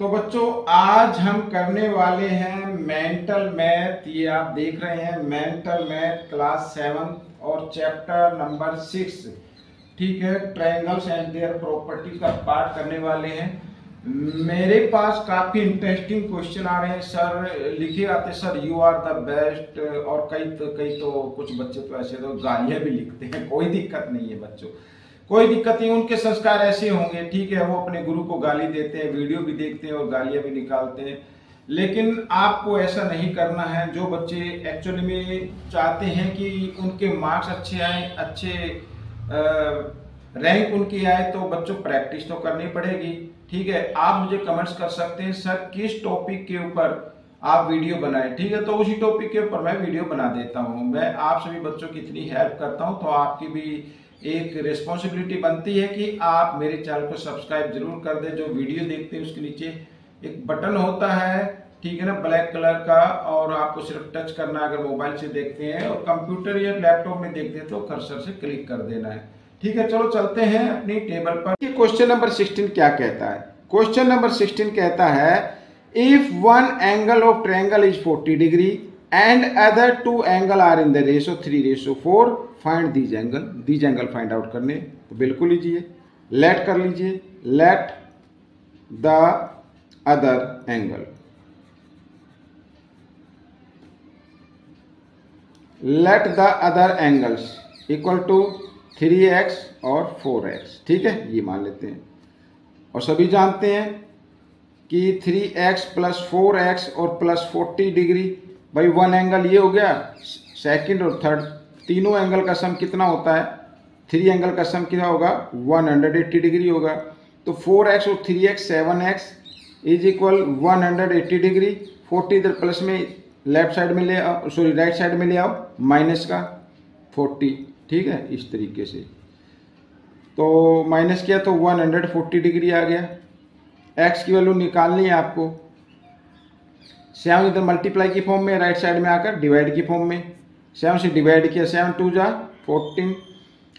तो बच्चों आज हम करने वाले हैं मेंटल मैथ। ये आप देख रहे हैं मेंटल मैथ क्लास 7 और चैप्टर नंबर 6। ठीक है, ट्रायंगल्स एंड देयर प्रॉपर्टी का पार्ट करने वाले हैं। मेरे पास काफी इंटरेस्टिंग क्वेश्चन आ रहे हैं सर। लिखे आते sir you are the best, और कई तो कुछ बच्चे तो ऐसे तो गालियां भी लिखते हैं। कोई दिक्कत नहीं है बच्चों, कोई दिक्कत नहीं, उनके संस्कार ऐसे होंगे। ठीक है, वो अपने गुरु को गाली देते हैं, वीडियो भी देखते हैं और गालियां भी निकालते हैं। लेकिन आपको ऐसा नहीं करना है। जो बच्चे एक्चुअली में चाहते हैं कि उनके मार्क्स अच्छे आए, अच्छे रैंक उनकी आए, तो बच्चों प्रैक्टिस तो करनी पड़ेगी। ठीक है, आप मुझे कमेंट्स कर सकते हैं सर किस टॉपिक के ऊपर आप वीडियो बनाएं। ठीक है, तो उसी टॉपिक के ऊपर मैं वीडियो बना देता हूं। मैं आप सभी बच्चों की इतनी हेल्प करता हूं, तो आपकी भी एक रिस्पॉन्सिबिलिटी बनती है कि आप मेरे चैनल को सब्सक्राइब जरूर कर दें। जो वीडियो देखते हैं उसके नीचे एक बटन होता है, ठीक है ना, ब्लैक कलर का, और आपको सिर्फ टच करना है अगर मोबाइल से देखते हैं, और कंप्यूटर या लैपटॉप में देखते हैं तो कर्सर से क्लिक कर देना है। ठीक है, चलो चलते हैं अपनी टेबल पर। क्वेश्चन नंबर 16 क्या कहता है? क्वेश्चन नंबर 16 कहता है if one angle of triangle is 40 degree and other two angle are in the ratio 3:4, find these angle. These angle find out करने, तो बिल्कुल लीजिए, लेट कर लीजिए, let the other angle, let the other angles equal to 3x और 4x। ठीक है, ये मान लेते हैं। और सभी जानते हैं कि 3x प्लस 4x और प्लस 40 डिग्री, भाई वन एंगल ये हो गया, सेकंड और थर्ड तीनों एंगल का सम कितना होता है? 3 एंगल का सम कितना होगा? 180 डिग्री होगा। तो 4x और 3x 7x is equal 180 degree. 40 इधर प्लस में लेफ्ट साइड में ले आओ, सॉरी राइट साइड में ले आओ, माइनस का 40। ठीक है, इस तरीके से तो माइनस किया तो 140 डिग्री आ गया। x की वैल्यू निकालनी है आपको। 7 इधर मल्टीप्लाई की फॉर्म में, राइट साइड में आकर डिवाइड की फॉर्म में। 7 से डिवाइड किया, 7 2 जा 14,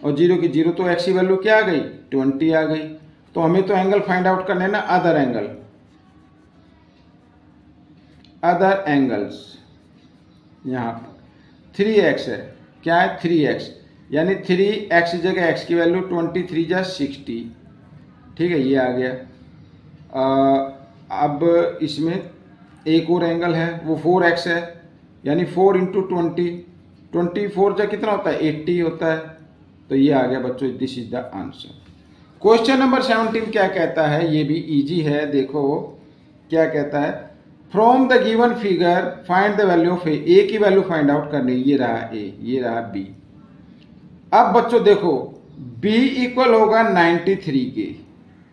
और 0 की 0, तो x की वैल्यू क्या आ गई? 20 आ गई। तो हमें तो एंगल फाइंड आउट करने ना, अदर एंगल, अदर एंगल्स। यहाँ 3x है, क्या है? 3x, यानी 3x जगह x की वैल्यू 23 जा 60। ठीक है, ये आ गया। अब इसमें एक और एंगल है, वो 4x है, यानी 4 इंटू 24 जा कितना होता है? 80 होता है। तो ये आ गया बच्चों, this is the answer. Question number 17 क्या कहता है? ये भी इजी है, देखो क्या कहता है। From the given figure find the value of A की वैल्यू फाइंड आउट करनी। ये रहा ए, ये रहा बी। अब बच्चों देखो b इक्वल होगा 93 के।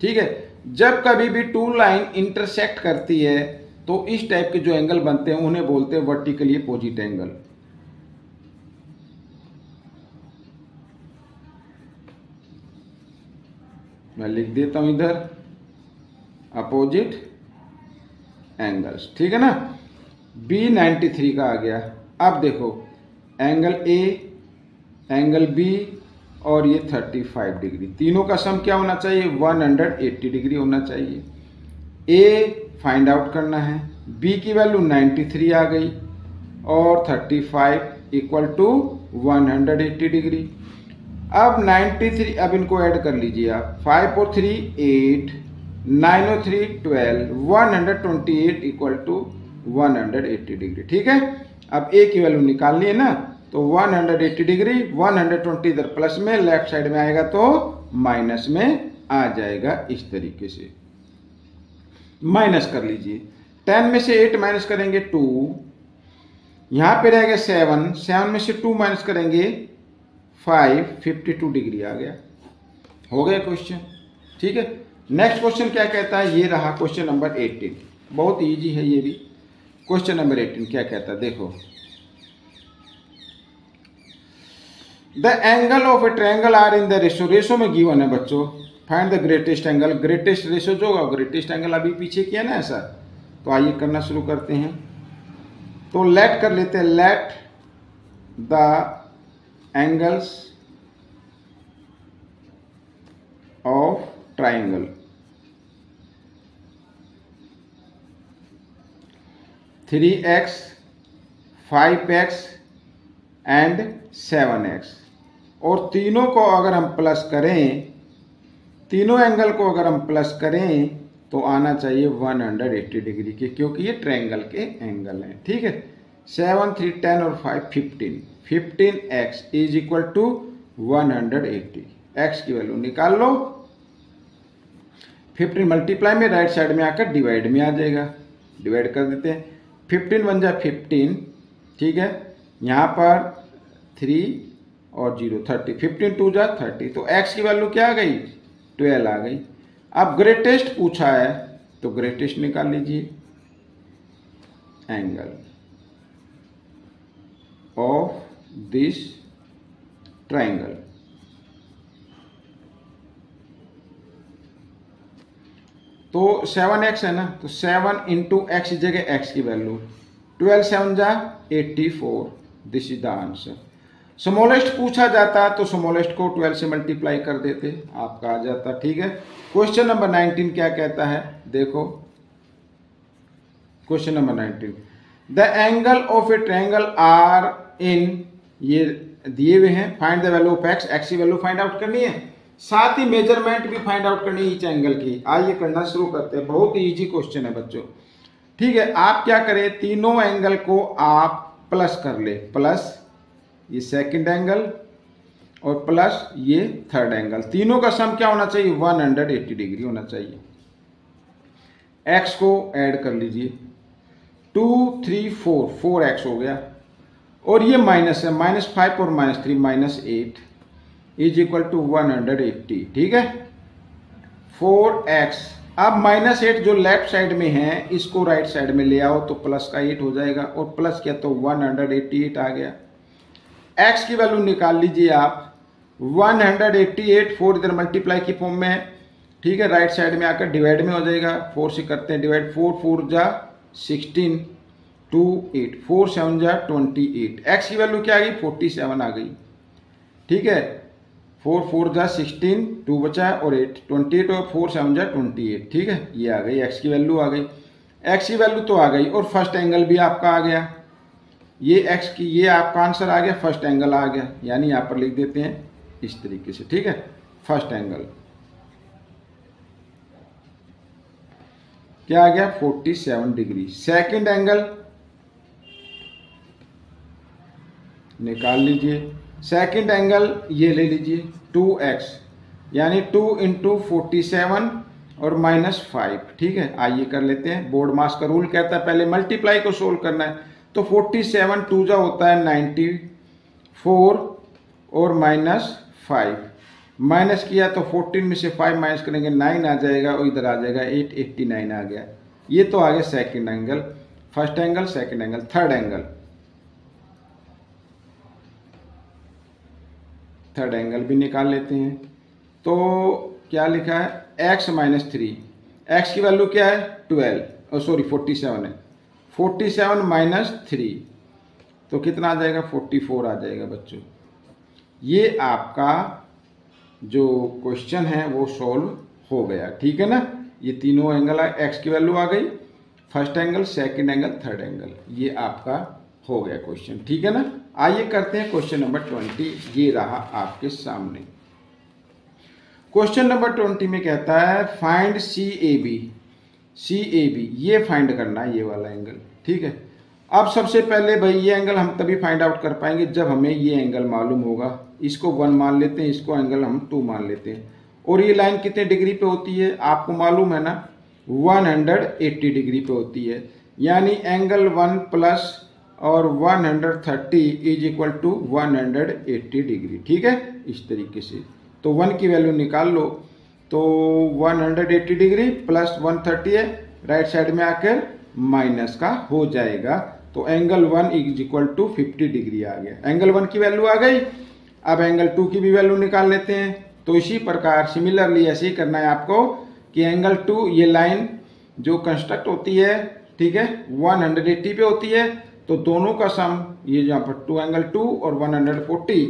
ठीक है, जब कभी भी टू लाइन इंटरसेक्ट करती है तो इस टाइप के जो एंगल बनते हैं उन्हें बोलते हैं वर्टिकली अपोजिट एंगल। मैं लिख देता हूं इधर अपोजिट एंगल्स। ठीक है ना, b 93 का आ गया। अब देखो एंगल a, एंगल B और ये 35 डिग्री, तीनों का सम क्या होना चाहिए? 180 डिग्री होना चाहिए। A फाइंड आउट करना है, B की वैल्यू 93 आ गई और 35 इक्वल टू 180 डिग्री। अब 93, अब इनको ऐड कर लीजिए आप, 5 और 3 8, 9 और 3 12, 128 इक्वल टू 180 डिग्री। ठीक है, अब A की वैल्यू निकालनी है ना, तो 180 डिग्री, 120 इधर प्लस में, लेफ्ट साइड में आएगा तो माइनस में आ जाएगा। इस तरीके से माइनस कर लीजिए। 10 में से 8 माइनस करेंगे 2, यहां पे रहेगा 7, 7 में से 2 माइनस करेंगे 5, 52 डिग्री आ गया। हो गया क्वेश्चन। ठीक है, नेक्स्ट क्वेश्चन क्या कहता है? ये रहा क्वेश्चन नंबर 18, बहुत इजी है ये भी। क्वेश्चन नंबर 18 क्या कहता है? देखो, the angle of a triangle are in the ratio, ratio में गिवन है बच्चों, find the greatest angle. Greatest ratio जो होगा, ग्रेटेस्ट एंगल अभी पीछे किया ना ऐसा, तो आइए करना शुरू करते हैं। तो लेट कर लेते हैं, let the angles of triangle 3x 5x and 7x, और तीनों को अगर हम प्लस करें, तीनों एंगल को अगर हम प्लस करें तो आना चाहिए 180 डिग्री के, क्योंकि ये ट्रायंगल के एंगल हैं। ठीक है, 7 3 10 और 5 15, 15x is equal to 180। x की वैल्यू निकाल लो, 15 मल्टीप्लाई में राइट साइड में आकर डिवाइड में आ जाएगा, डिवाइड कर देते हैं। 15 बन जाए 15, ठीक है, यहाँ पर 3 और 0 30, 15 2 जा 30, तो x की वैल्यू क्या आ गई 12 आ गई। अब ग्रेटेस्ट पूछा है तो ग्रेटेस्ट निकाल लीजिए, एंगल ऑफ दिस ट्रायंगल। तो 7x है ना, तो 7 इंटू एक्स जगह x की वैल्यू 12 7 जा 84, this is the answer. Smallest पूछा जाता तो स्मॉलेस्ट को 12 से मल्टीप्लाई कर देते, आपका आ जाता। ठीक है, क्वेश्चन नंबर 19 क्या कहता है, देखो question number 19, the angle of a triangle are in, ये दिए हुए हैं, find the value of x की वैल्यू फाइंड आउट करनी है, साथ ही मेजरमेंट भी फाइंड आउट करनी है ईच एंगल की। आइए करना शुरू करते हैं, बहुत ही इजी क्वेश्चन है बच्चों। ठीक है, आप क्या करें, तीनों एंगल को आप प्लस कर ले, प्लस ये सेकंड एंगल और प्लस ये थर्ड एंगल, तीनों का सम क्या होना चाहिए 180 डिग्री होना चाहिए। एक्स को ऐड कर लीजिए, 2 3 4, 4x हो गया, और ये माइनस है, -5 और -3 -8 इज इक्वल टू 180। ठीक है, 4x, अब -8 जो लेफ्ट साइड में है इसको राइट साइड में ले आओ तो प्लस का 8 हो जाएगा, और प्लस किया तो 188 आ गया। x की वैल्यू निकाल लीजिए आप, 188, 4 इधर मल्टीप्लाई की फॉर्म में है। ठीक है, राइट साइड में आकर डिवाइड में हो जाएगा, 4 से करते हैं डिवाइड, 4 4 जा 16, 2 8, 4 7 जा 28, x की वैल्यू क्या आ गई 47 आ गई। ठीक है, 4 4 जा 16, 2 बचा और 8, 28 और 4 7 जा 28। ठीक है, ये आ गई x की वैल्यू आ गई, x की वैल्यू तो आ गई, और फर्स्ट एंगल भी आपका आ गया, ये x की, ये आपका आंसर आ गया, फर्स्ट एंगल आ गया, यानी यहाँ पर लिख देते हैं इस तरीके से। ठीक है, फर्स्ट एंगल क्या आ गया 47 डिग्री। सेकंड एंगल निकाल लीजिए, सेकंड एंगल ये ले लीजिए 2x, यानी 2 इंटू 47 और -5। ठीक है, आइए कर लेते हैं, बोर्ड मास का रूल कहता है पहले मल्टीप्लाई को सोल्व करना है, तो 47 2 जा होता है 94 और -5, माइनस किया तो 14 में से 5 माइनस करेंगे 9 आ जाएगा, और इधर आ जाएगा 8, 89 आ गया। ये तो आ गया second angle, first angle, second angle. Third angle, third angle भी निकाल लेते हैं, तो क्या लिखा है x -3, x की वैल्यू क्या है 12, सॉरी 47 है, 47 -3 तो कितना आ जाएगा 44 आ जाएगा बच्चों। ये आपका जो क्वेश्चन है वो सॉल्व हो गया। ठीक है ना, ये तीनों एंगल x की वैल्यू आ गई, first angle, second angle, third angle, ये आपका हो गया क्वेश्चन। ठीक है ना, आइए करते हैं क्वेश्चन नंबर 20, ये रहा आपके सामने। क्वेश्चन नंबर 20 में कहता है फाइंड CAB, CAB ये फाइंड करना है, ये वाला एंगल। ठीक है, अब सबसे पहले भाई ये एंगल हम तभी फाइंड आउट कर पाएंगे जब हमें ये एंगल मालूम होगा। इसको 1 मान लेते हैं, इसको एंगल हम 2 मान लेते हैं, और ये लाइन कितने डिग्री पे होती है आपको मालूम है ना, 180 डिग्री पे होती है, यानी एंगल 1 प्लस और 130 इज इक्वल टू 180 डिग्री। ठीक है, इस तरीके से, तो 1 की वैल्यू निकाल लो, तो 180 डिग्री प्लस 130 है, राइट साइड में आकर माइनस का हो जाएगा, तो angle 1 is equal to 50 degree आ गया। एंगल 1 की वैल्यू आ गई, अब एंगल 2 की भी वैल्यू निकाल लेते हैं। तो इसी प्रकार सिमिलरली ऐसे ही करना है आपको कि एंगल 2, ये लाइन जो कंस्ट्रक्ट होती है, ठीक है, 180 पे होती है, तो दोनों का सम, ये यहाँ पर 2 एंगल 2 और 140,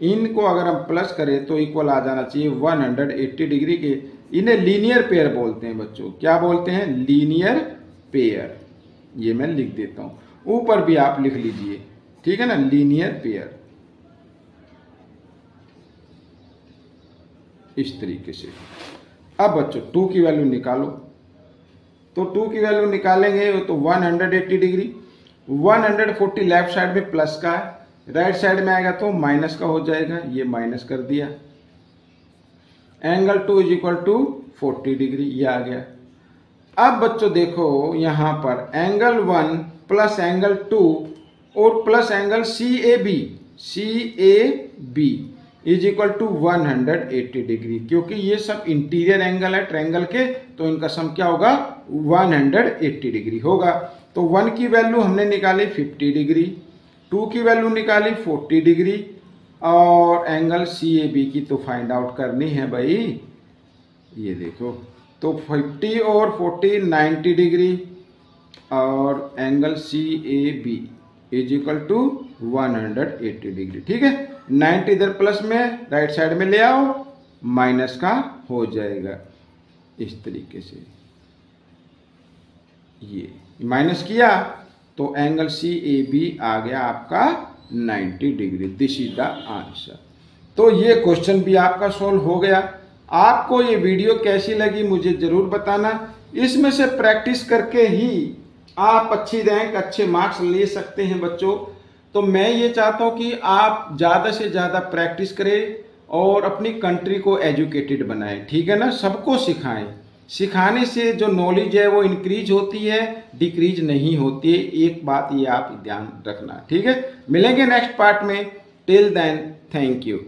इनको अगर हम प्लस करें तो इक्वल आ जाना चाहिए 180 डिग्री के। इन्हें लीनियर पेयर बोलते हैं बच्चों, क्या बोलते हैं, लीनियर पेयर। ये मैं लिख देता हूँ, ऊपर भी आप लिख लीजिए, ठीक है ना, लीनियर पेयर, इस तरीके से। अब बच्चों 2 की वैल्यू निकालो, तो 2 की वैल्यू निकालेंगे तो 180 डिग्री, 140 लेफ्ट साइड में प्लस का है, राइट साइड में आएगा तो माइनस का हो जाएगा, ये माइनस कर दिया। Angle 2 is equal to 40 degree, ये आ गया। अब बच्चों देखो यहाँ पर एंगल 1 प्लस एंगल 2 और plus angle CAB is equal to 180 degree, क्योंकि ये सब इंटीरियर एंगल है ट्रायंगल के, तो इनका सम क्या होगा 180 डिग्री होगा। तो 1 की वैल्यू हमने निकाली 50 डिग्री, 2 की वैल्यू निकाली 40 डिग्री, और एंगल CAB की तो फाइंड आउट करनी है भाई। ये देखो, तो 50 और 40 90 डिग्री, और angle CAB is equal to 180 degree, ठीक है। 90 इधर प्लस में, राइट साइड में ले आओ, माइनस का हो जाएगा इस तरीके से। ये माइनस किया तो एंगल CAB आ गया आपका 90 degree. This is the answer. तो ये क्वेश्चन भी आपका सोल्व हो गया। आपको ये वीडियो कैसी लगी मुझे जरूर बताना। इसमें से प्रैक्टिस करके ही आप अच्छी रैंक, अच्छे मार्क्स ले सकते हैं बच्चों। तो मैं ये चाहता हूँ कि आप ज़्यादा से ज़्यादा प्रैक्टिस करें और अपनी कंट्री को एजुकेटेड बनाएं, ठीक है ना। सबको सिखाएं, सिखाने से जो नॉलेज है वो इंक्रीज होती है, डिक्रीज नहीं होती है। एक बात ये आप ध्यान रखना, ठीक है। मिलेंगे नेक्स्ट पार्ट में। Till then, thank you.